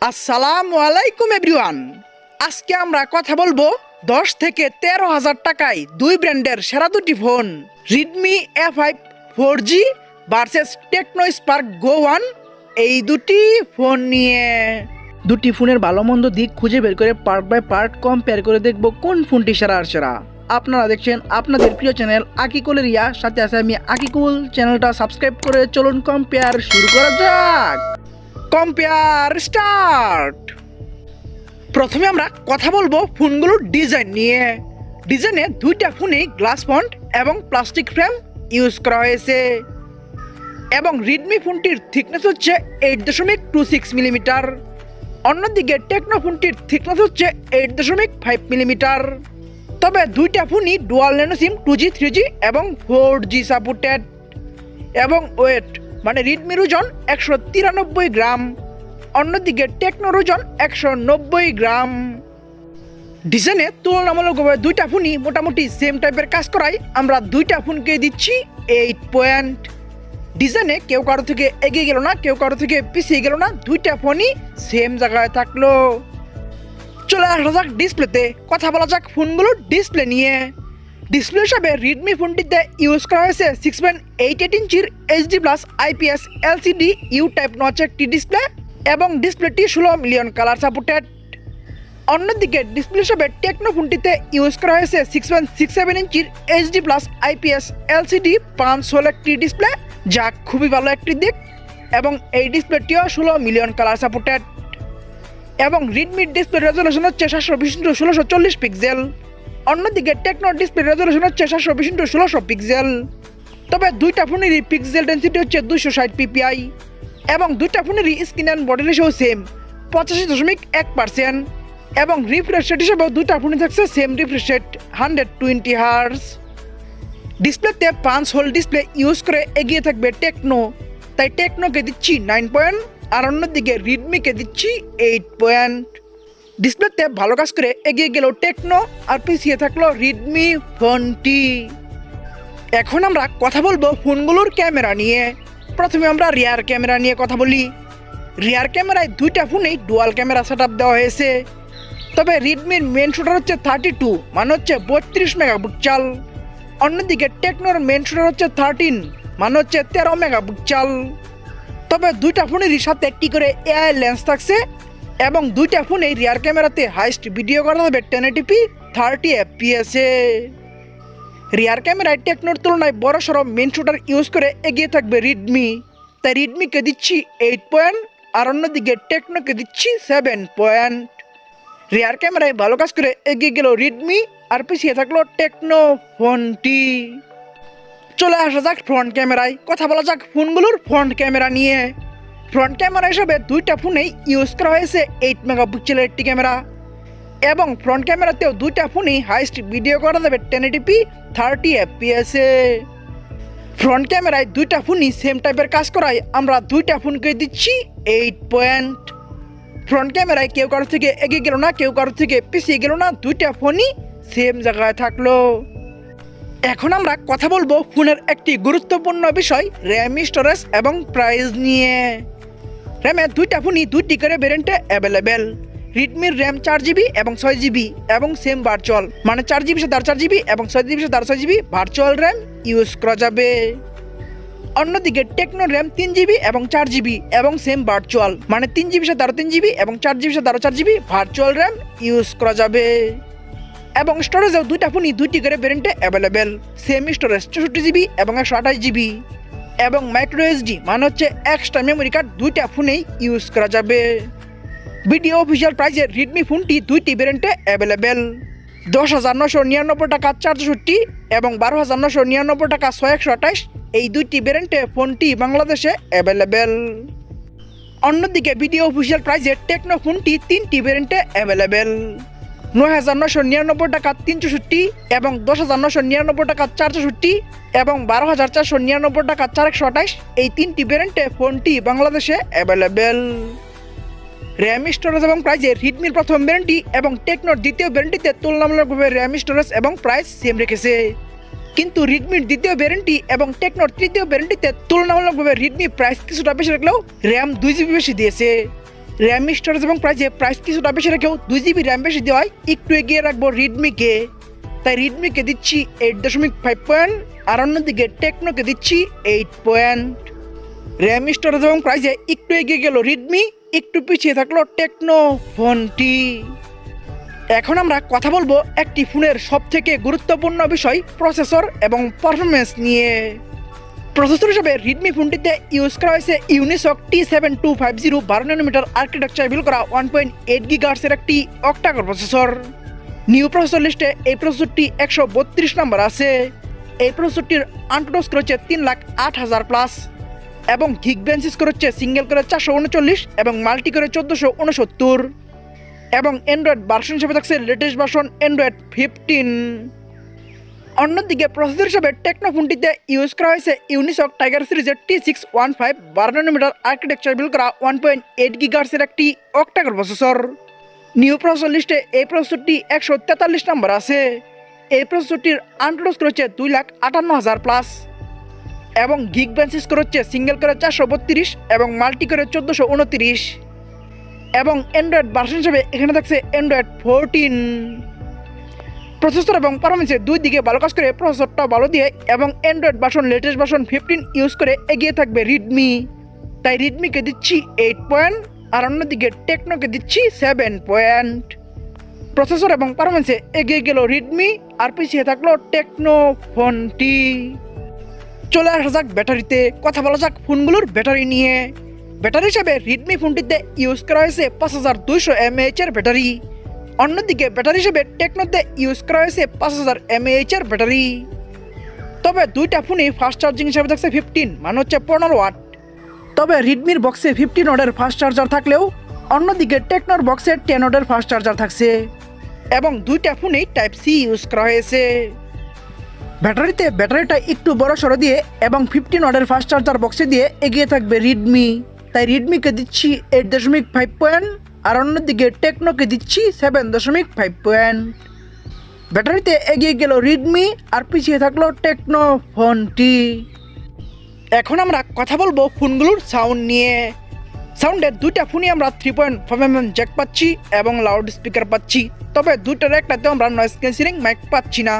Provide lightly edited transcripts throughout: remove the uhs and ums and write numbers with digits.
আসসালামু আলাইকুম এভরিওয়ান। আজকে আমরা কথা বলবো 10 থেকে 13,000 টাকায় দুই ব্র্যান্ডের সেরা দুটি phone, Redmi A5 4G versus Tecno Spark Go 1। এই দুটি ফোন নিয়ে দুটি ফোনের ভালো মন্দ দিক খুঁজে বের করে পার্ট বাই পার্ট কম্পেয়ার করে দেখব কোন ফোনটি সেরা আর সেরা। আপনারা দেখছেন আপনাদের প্রিয় চ্যানেল আকিকুলের রিয়া, সাথে আছে আমি আকিকুল। চ্যানেলটা সাবস্ক্রাইব করে চলুন কম্পেয়ার শুরু করা যাক। Compare start. প্রথমে আমরা কথা বলবো ফোনগুলোর ডিজাইন নিয়ে। ডিজাইনে দুইটা ফোনেই গ্লাস ফন্ট এবং প্লাস্টিক ফ্রেম ইউজ করা হয়েছে এবং রেডমি ফোনটির থিকনেস হচ্ছে 8.26 মিলিমিটার। অন্যদিকে টেকনো ফোনটির থিকনেস হচ্ছে 8.5 মিলিমিটার। তবে দুইটা ফোনই ডুয়াল ন্যানো সিম 2G 3G এবং 4G সাপোর্টেড। এবং ওয়েট মানে রেডমির ওজন 193 গ্রাম, অন্যদিকে টেকনোর ওজন 190 গ্রাম। ডিজাইনে তুলনামূলকভাবে দুইটা ফোনই মোটামুটি সেম টাইপের কাজ করায় আমরা দুইটা ফোনকে দিচ্ছি 8 পয়েন্ট। ডিজাইনে কেউ কারো থেকে এগিয়ে গেল না, কেউ কারো থেকে পিছিয়ে গেল না, দুইটা ফোনই সেম জায়গায় থাকলো। চলে আসা যাক ডিসপ্লেতে। কথা বলা যাক ফোনগুলোর ডিসপ্লে নিয়ে। ডিসপ্লে হিসাবে রেডমি ফোনটিতে ইউজ করা হয়েছে 6.88 ইঞ্চির HD+ IPS LCD U type notch একটি ডিসপ্লে এবং ডিসপ্লেটি 16 মিলিয়ন কালার সাপোর্টেড। অন্যদিকে ডিসপ্লে হিসাবে টেকনো ফোনটিতে ইউজ করা হয়েছে 6.67 ইঞ্চির HD+ IPS LCD punch hole একটি ডিসপ্লে, যা খুবই ভালো একটি দিক এবং এই ডিসপ্লেটিও 16 মিলিয়ন কালার সাপোর্টেড। এবং রেডমির ডিসপ্লে রেজলিউশন হচ্ছে 720x1640 পিক্সেল। অন্যদিকে টেকনোর ডিসপ্লে রেজলিউশন হচ্ছে 720x1600 পিক্সেল। তবে দুইটা ফোনেরই পিক্সেল ডেন্সিটি হচ্ছে 260 ppi এবং দুইটা ফোনেরই screen and body ratio same 85.1%। এবং রিফ্রেশ রেট হিসেবেও দুইটা ফোনে থাকছে সেম রিফ্রেশ রেট 120 হার্টজ। ডিসপ্লেতে পাঞ্চ হোল ডিসপ্লে ইউজ করে এগিয়ে থাকবে টেকনো, তাই টেকনোকে দিচ্ছি 9 পয়েন্ট আর অন্যদিকে রেডমিকে দিচ্ছি 8 পয়েন্ট। ডিসপ্লেতে ভালো কাজ করে এগিয়ে গেল টেকনো আর পিছিয়ে থাকলো রেডমি ফোনটি। এখন আমরা কথা বলবো ফোনগুলোর ক্যামেরা নিয়ে। প্রথমে আমরা রিয়ার ক্যামেরা নিয়ে কথা বলি। রিয়ার ক্যামেরায় দুইটা ফোনেই ডুয়াল ক্যামেরা সেট আপ দেওয়া হয়েছে। তবে রেডমির মেন শুটার হচ্ছে 32 মানে হচ্ছে 32 মেগাপিক্সেল। অন্যদিকে টেকনোর মেন শুটার হচ্ছে 13 মানে হচ্ছে 13 মেগাপিক্সেল। তবে দুইটা ফোনেরই সাথে একটি করে এআই লেন্স থাকছে এবং দুইটা ফোনেই রিয়ার ক্যামেরাতে হাইস্ট ভিডিও করা যাবে 1080p 30 fps এ। রিয়ার ক্যামেরায় টেকনোর তুলনায় বড় সড়ো মেন শুটার ইউজ করে এগিয়ে থাকবে রেডমি, তাই রেডমিকে দিচ্ছি 8 পয়েন্ট আর অন্যদিকে টেকনোকে দিচ্ছি 7 পয়েন্ট। রিয়ার ক্যামেরায় ভালো কাজ করে এগিয়ে গেল রেডমি আর পিছিয়ে থাকলো টেকনো ফোনটি। চলে আসা যাক ফ্রন্ট ক্যামেরায়। কথা বলা যাক ফোনগুলোর ফ্রন্ট ক্যামেরা নিয়ে। ফ্রন্ট ক্যামেরা হিসাবে দুইটা ফোনেই ইউজ করা হয়েছে 8 মেগাপিক্সেলের একটি ক্যামেরা এবং ফ্রন্ট ক্যামেরাতেও দুইটা ফোনেই হাইস্ট ভিডিও করা যাবে 1080p 30 fps এ। ফ্রন্ট ক্যামেরায় দুইটা ফোনই সেম টাইপের কাজ করায় আমরা দুইটা ফোনকে দিচ্ছি 8 পয়েন্ট। ফ্রন্ট ক্যামেরায় কেউ কারো থেকে এগিয়ে গেল না, কেউ কারো থেকে পিছিয়ে গেল না, দুইটা ফোনই সেম জায়গায় থাকলো। এখন আমরা কথা বলবো ফোনের একটি গুরুত্বপূর্ণ বিষয় র্যাম, স্টোরেজ এবং প্রাইস নিয়ে। র্যামে দুইটা ফোনই দুইটি করে ভেরিয়েন্টে অ্যাভেলেবেল। রেডমির র্যাম 4GB এবং 6GB এবং সেম ভার্চুয়াল মানে 4GB সাথে 4GB এবং 6GB সাথে 6GB ভার্চুয়াল র্যাম ইউজ করা যাবে। অন্যদিকে টেকনো র্যাম 3GB এবং 4GB এবং সেম ভার্চুয়াল মানে 3GB সাথে 3GB এবং 4GB সাথে 4GB ভার্চুয়াল র্যাম ইউজ করা যাবে। এবং স্টোরেজেও দুইটা ফোনই দুইটি করে ভেরিয়েন্টে অ্যাভেলেবেল। সেম স্টোরেজ 64GB এবং 128GB এবং মাইক্রো এসডি মানে হচ্ছে এক্সট্রা মেমোরি কার্ড দুইটা ফোনেই ইউজ করা যাবে। ভিডিও অফিসিয়াল প্রাইসে রেডমি ফোনটি দুইটি ভেরিয়েন্টে অ্যাভেলেবেল। 10,999 টাকা 464 এবং 12,999 টাকা 6128, এই দুইটি ভেরিয়েন্টে ফোনটি বাংলাদেশে অ্যাভেলেবেল। অন্যদিকে ভিডিও অফিসিয়াল প্রাইসে টেকনো ফোনটি তিনটি ভেরিয়েন্টে অ্যাভেলেবেল। 9,999 টাকা 364 এবং 10,999 টাকা 464 এবং 12,499 টাকা 4128, এই তিনটি ভেরিয়েন্টে ফোনটি বাংলাদেশে অ্যাভেলেবেল। র্যাম, স্টোরেজ এবং প্রাইসে রেডমির প্রথম ভেরিয়েন্টটি এবং টেকনোর দ্বিতীয় ভেরিয়েন্টটিতে তুলনামূলকভাবে র্যাম, স্টোরেজ এবং প্রাইস সেম রেখেছে। কিন্তু রেডমির দ্বিতীয় ভ্যারিয়েন্টটি এবং টেকনোর তৃতীয় ভ্যারিয়েন্টটিতে তুলনামূলকভাবে রেডমি প্রাইস কিছুটা বেশি রাখলেও র্যাম 2GB বেশি দিয়েছে। র্যাম স্টোরেজ এবং প্রাইস কিছুটা বেশি রেখেও 2 GB র্যাম বেশি দেওয়ায় একটু এগিয়ে রাখবো রিডমিকে। তাই রিডমিকে দিচ্ছি 8.5 পয়েন্ট, আর অন্যদিকে টেকনোকে দিচ্ছি 8 পয়েন্ট। র্যাম স্টোরেজ এবং প্রাইসে একটু এগিয়ে গেল রিডমি, একটু পিছিয়ে থাকলো টেকনো ফোনটি। এখন আমরা কথা বলবো একটি ফোনের সবথেকে গুরুত্বপূর্ণ বিষয় প্রসেসর এবং পারফরমেন্স নিয়ে। প্রসেসর হিসেবে রিডমি ফোনটিতে ইউজ করা হয়েছে ইউনিসক T7250 12 ন্যানোমিটার আর্কিটেকচার বিল করা 1.8 GHz একটি অক্টাকোর প্রসেসর। নিউ প্রসেসর লিস্টে এই প্রসেসরটি 132 নম্বর আছে। এই প্রসেসরটির আনটোটাল স্কোর হচ্ছে 3,08,000 প্লাস, এবং গিগবেঞ্চ স্কোর হচ্ছে সিঙ্গেল করে 439 এবং মাল্টি করে 1469, এবং অ্যান্ড্রয়েড ভার্সন হিসেবে থাকছে লেটেস্ট ভার্সন অ্যান্ড্রয়েড 15। অন্যদিকে প্রসেসর হিসেবে টেকনো ফোনটিতে ইউজ করা হয়েছে ইউনিসক টাইগার সিরিজের T615 12 ন্যানোমিটার আর্কিটেকচার বিল করা 1.8 GHz একটি অক্টাকোর প্রসেসর। নিউ প্রসেসর লিস্টে এই প্রসেসরটি 143 নম্বর আছে। এই প্রসেসরটির আনটোটাল স্কোর হচ্ছে 2,58,000 প্লাস, এবং গিগবেঞ্চ স্কোর হচ্ছে সিঙ্গেল করে 432 এবং মাল্টি করে 1429, এবং অ্যান্ড্রয়েড ভার্সন হিসেবে এখানে থাকছে অ্যান্ড্রয়েড 14। প্রসেসর এবং পারফরমেন্সে দুই দিকে ভালো কাজ করে প্রসেসরটা ভালো দিয়ে এবং Android version latest version 15 use করে এগিয়ে থাকবে রিডমি। তাই রিডমিকে দিচ্ছি 8 পয়েন্ট, আর অন্যদিকে টেকনোকে দিচ্ছি 7 পয়েন্ট। প্রসেসর এবং পারফরমেন্সে এগিয়ে গেল রিডমি, আর পিছিয়ে থাকলো টেকনো ফোনটি। চলে আসা যাক ব্যাটারিতে, কথা বলা যাক ফোনগুলোর ব্যাটারি নিয়ে। ব্যাটারি হিসাবে রিডমি ফোনটিতে ইউজ করা হয়েছে 5200 mAh এর ব্যাটারি। অন্যদিকে ব্যাটারি হিসেবে টেকনোতে ইউজ করা হয়েছে 5000 mAh এর ব্যাটারি। তবে দুইটা ফোনই ফাস্ট চার্জিং হিসাবে থাকছে 15, মানে হচ্ছে 15 ওয়াট। তবে রিডমির বক্সে 15 ওয়াটের ফাস্ট চার্জার থাকলেও অন্যদিকে টেকনোর বক্সে 10 ওয়াটের ফাস্ট চার্জার থাকছে, এবং দুইটা ফোনেই টাইপ সি ইউজ করা হয়েছে। ব্যাটারিতে ব্যাটারিটা একটু বড় সড়ো দিয়ে এবং 15 ওয়াটের ফাস্ট চার্জার বক্সে দিয়ে এগিয়ে থাকবে রিডমি। তাই রিডমিকে দিচ্ছি 8.5 পয়েন্ট, আর অন্যদিকে টেকনোকে দিচ্ছি 7.5 পয়েন্ট। ব্যাটারিতে এগিয়ে গেল রিডমি, আর পিছিয়ে থাকলো টেকনো ফোনটি। এখন আমরা কথা বলবো ফোনগুলোর সাউন্ড নিয়ে। সাউন্ডে দুইটা ফোনই আমরা 3.5mm জ্যাক পাচ্ছি এবং লাউড স্পিকার পাচ্ছি। তবে দুইটার একটাতে আমরা নয়েজ ক্যান্সেলিং মাইক পাচ্ছি না,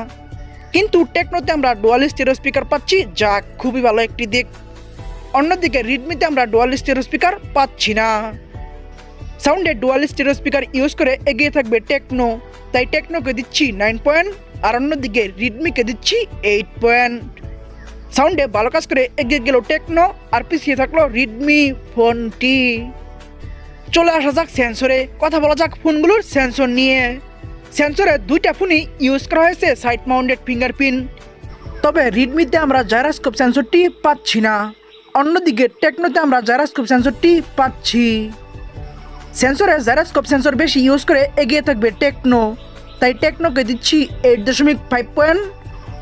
কিন্তু টেকনোতে আমরা ডুয়াল স্টেরিও স্পিকার পাচ্ছি, যা খুবই ভালো একটি দিক। অন্যদিকে রিডমিতে আমরা ডুয়াল স্টেরিও স্পিকার পাচ্ছি না। সাউন্ডে ডুয়াল স্টেরিও স্পিকার ইউজ করে এগিয়ে থাকবে টেকনো। তাই টেকনোকে দিচ্ছি 9 পয়েন্ট, আর অন্যদিকে রিডমিকে দিচ্ছি 8 পয়েন্ট। সাউন্ডে ভালো কাজ করে এগিয়ে গেল টেকনো, আর পিছিয়ে থাকলো রিডমি ফোনটি। চলে আসা যাক সেন্সরে, কথা বলা যাক ফোনগুলোর সেন্সর নিয়ে। সেন্সরে দুইটা ফোনই ইউজ করা হয়েছে সাইড মাউন্টেড ফিঙ্গারপ্রিন্ট। তবে রিডমিতে আমরা জাইরোস্কোপ সেন্সরটি পাচ্ছি না, অন্যদিকে টেকনোতে আমরা জাইরোস্কোপ সেন্সরটি পাচ্ছি। সেন্সরে জাইরোস্কোপ সেন্সর বেশি ইউজ করে এগিয়ে থাকবে টেকনো। তাই টেকনোকে দিচ্ছি 8.5 পয়েন্ট,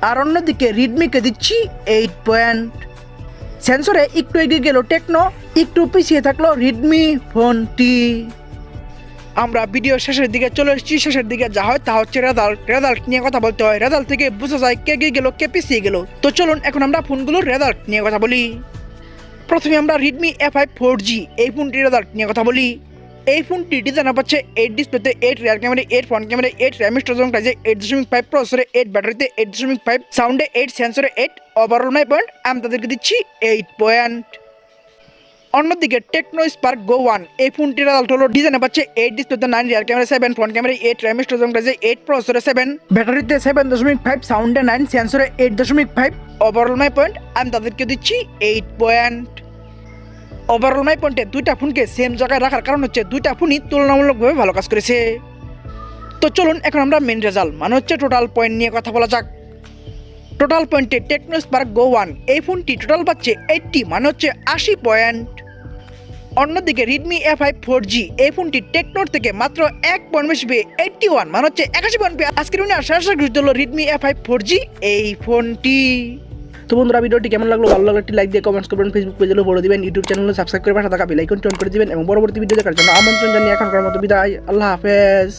আর অন্যদিকে রিডমিকে দিচ্ছি 8 পয়েন্ট। সেন্সরে একটু এগিয়ে গেল টেকনো, একটু পিছিয়ে থাকলো রিডমি ফোনটি। আমরা ভিডিও শেষের দিকে চলে এসেছি। শেষের দিকে যা হয় তা হচ্ছে রেজাল্ট নিয়ে কথা বলতে হয়। রেজাল্ট থেকে বোঝা যায় কে এগিয়ে গেল কে পিছিয়ে গেল। তো চলুন এখন আমরা ফোনগুলোর রেজাল্ট নিয়ে কথা বলি। প্রথমে আমরা রিডমি A5 4G এই ফোনটির রেজাল্ট নিয়ে কথা বলি। এই ফোনটি ডিজাইন পাচ্ছে 8 ডিসপ্লেতে, 8 rear camera, 8 front camera, 8 RAM storage এবং প্রাইসে 8.5 প্রসেসরে, 8 ব্যাটারিতে, 8.5 সাউন্ডে, 8 সেন্সরে, 8 ওভারঅল 9 পয়েন্ট। আমি তাদেরকে দিচ্ছি 8 পয়েন্ট। অন্যদিকে টেকনো স্পার্ক গো 1 এই ফোনটির রেজাল্ট হলো ডিজাইনে পাচ্ছে 8 ডিসপ্লেতে, 9 rear camera, 7 front camera, 8 RAM storage এবং প্রাইসে 8 প্রসেসরে, 7 ব্যাটারিতে, 7.5 সাউন্ডে, 9 সেন্সরে, 8.5 ওভারঅল 9 পয়েন্ট। আমি তাদেরকে দিচ্ছি 8 পয়েন্ট। ওভারঅল 9 পয়েন্টে দুইটা ফোনকে সেম জায়গায় রাখার কারণ হচ্ছে দুইটা ফোনই তুলনামূলকভাবে ভালো কাজ করেছে। তো চলুন এখন আমরা মেন রেজাল্ট মানে হচ্ছে টোটাল পয়েন্ট নিয়ে কথা বলা যাক। টোটাল পয়েন্টে টেকনো স্পার্ক গো 1 এই ফোনটি টোটাল পাচ্ছে 80 মানে হচ্ছে 80 পয়েন্ট। অন্যদিকে রিডমি A5 4G এই ফোনটি টেকনোর থেকে মাত্র 1 পয়েন্ট বেশি পেয়ে 81 মানে হচ্ছে 81 পয়েন্ট পেয়ে আজকের উইনার সরাসরি ঘোষিত হলো রিডমি A5 4G এই ফোনটি। তো বন্ধুরা ভিডিওটি কেমন লাগলো, ভালো লাগলে একটি লাইক দিয়ে কমেন্টস করবেন, ফেসবুক পেজে ফলো দিবেন, ইউটিউব চ্যানেলে সাবস্ক্রাইব করে পাশে থাকা বেল আইকনটি অন করে দিবেন এবং পরবর্তী ভিডিও দেখার জন্য আমন্ত্রণ জানিয়ে এখনকার মতো বিদায়। আল্লাহ হাফেজ।